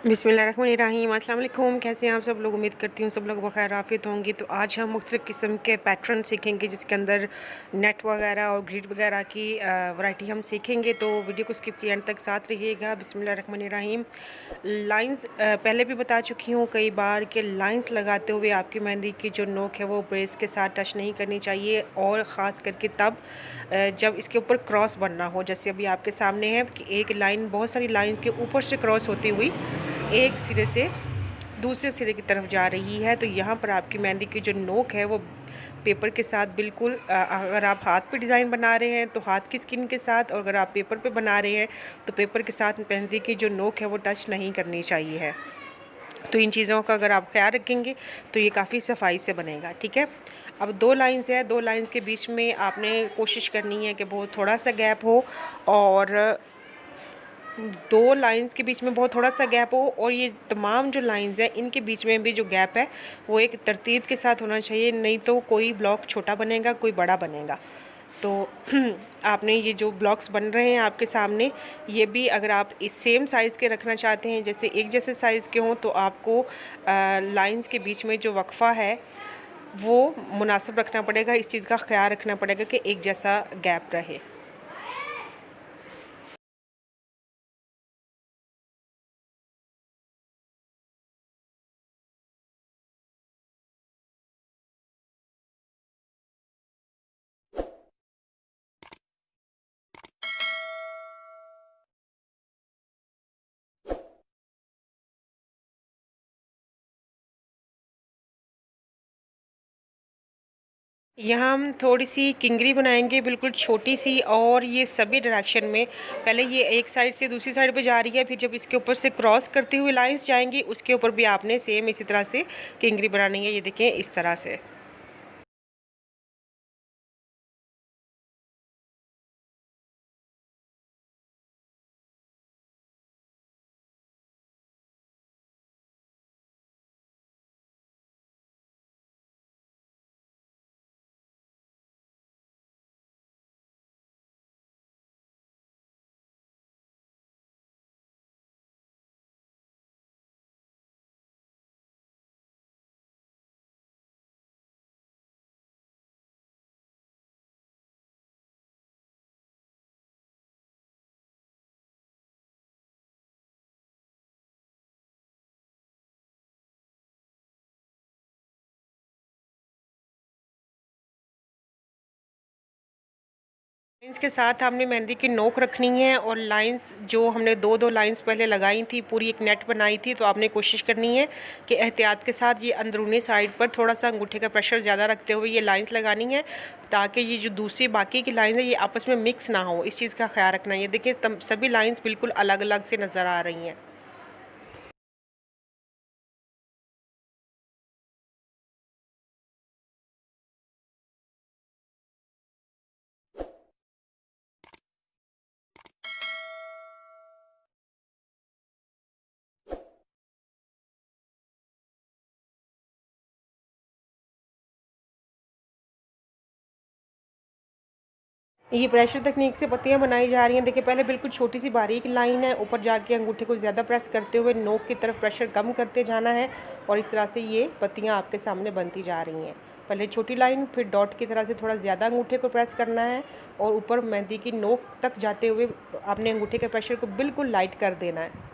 बिस्मिल्लाहिर्रहमानिर्रहीम। अस्सलाम वालेकुम। कैसे हैं आप सब लोग? उम्मीद करती हूँ सब लोग बखैर आफियत होंगी। तो आज हम मुख्तलिफ़ किस्म के पैटर्न सीखेंगे जिसके अंदर नेट वगैरह और ग्रिड वगैरह की वैरायटी हम सीखेंगे। तो वीडियो को स्किप किए एंड तक साथ रहिएगा। बिस्मिल्लाहिर्रहमानिर्रहीम। लाइंस पहले भी बता चुकी हूँ कई बार कि लाइंस लगाते हुए आपकी मेहंदी की जो नोक है वो ब्रेस के साथ टच नहीं करनी चाहिए, और ख़ास करके तब जब इसके ऊपर क्रॉस बनना हो। जैसे अभी आपके सामने है कि एक लाइन बहुत सारी लाइंस के ऊपर से क्रॉस होती हुई एक सिरे से दूसरे सिरे की तरफ जा रही है। तो यहाँ पर आपकी मेहंदी की जो नोक है वो पेपर के साथ बिल्कुल, अगर आप हाथ पे डिज़ाइन बना रहे हैं तो हाथ की स्किन के साथ, और अगर आप पेपर पे बना रहे हैं तो पेपर के साथ मेहंदी की जो नोक है वो टच नहीं करनी चाहिए है। तो इन चीज़ों का अगर आप ख्याल रखेंगे तो ये काफ़ी सफाई से बनेगा। ठीक है। अब दो लाइंस है, दो लाइंस के बीच में आपने कोशिश करनी है कि बहुत थोड़ा सा गैप हो, और दो लाइंस के बीच में बहुत थोड़ा सा गैप हो, और ये तमाम जो लाइंस हैं इनके बीच में भी जो गैप है वो एक तरतीब के साथ होना चाहिए, नहीं तो कोई ब्लॉक छोटा बनेगा कोई बड़ा बनेगा। तो आपने ये जो ब्लॉक्स बन रहे हैं आपके सामने, ये भी अगर आप इस सेम साइज़ के रखना चाहते हैं, जैसे एक जैसे साइज़ के हों, तो आपको लाइंस के बीच में जो वक्फ़ा है वो मुनासिब रखना पड़ेगा। इस चीज़ का ख्याल रखना पड़ेगा कि एक जैसा गैप रहे। यहाँ हम थोड़ी सी किंगरी बनाएंगे, बिल्कुल छोटी सी, और ये सभी डायरेक्शन में। पहले ये एक साइड से दूसरी साइड पे जा रही है, फिर जब इसके ऊपर से क्रॉस करते हुए लाइंस जाएंगी उसके ऊपर भी आपने सेम इसी तरह से किंगरी बनानी है। ये देखें इस तरह से। लाइंस के साथ हमने मेहंदी की नोक रखनी है, और लाइंस जो हमने दो दो लाइंस पहले लगाई थी, पूरी एक नेट बनाई थी, तो आपने कोशिश करनी है कि एहतियात के साथ ये अंदरूनी साइड पर थोड़ा सा अंगूठे का प्रेशर ज़्यादा रखते हुए ये लाइंस लगानी है, ताकि ये जो दूसरी बाकी की लाइंस है ये आपस में मिक्स ना हो। इस चीज़ का ख्याल रखना है। ये देखिए सभी लाइंस बिल्कुल अलग अलग से नज़र आ रही हैं। ये प्रेशर तकनीक से पत्तियां बनाई जा रही हैं। देखिए पहले बिल्कुल छोटी सी बारीक लाइन है, ऊपर जाके अंगूठे को ज़्यादा प्रेस करते हुए नोक की तरफ प्रेशर कम करते जाना है, और इस तरह से ये पत्तियां आपके सामने बनती जा रही हैं। पहले छोटी लाइन, फिर डॉट की तरह से थोड़ा ज़्यादा अंगूठे को प्रेस करना है, और ऊपर मेहंदी की नोक तक जाते हुए आपने अंगूठे के प्रेशर को बिल्कुल लाइट कर देना है।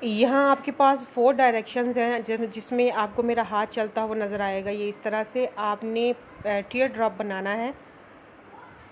यहाँ आपके पास 4 डायरेक्शंस हैं जिसमें आपको मेरा हाथ चलता हुआ नज़र आएगा। ये इस तरह से आपने टीयर ड्रॉप बनाना है।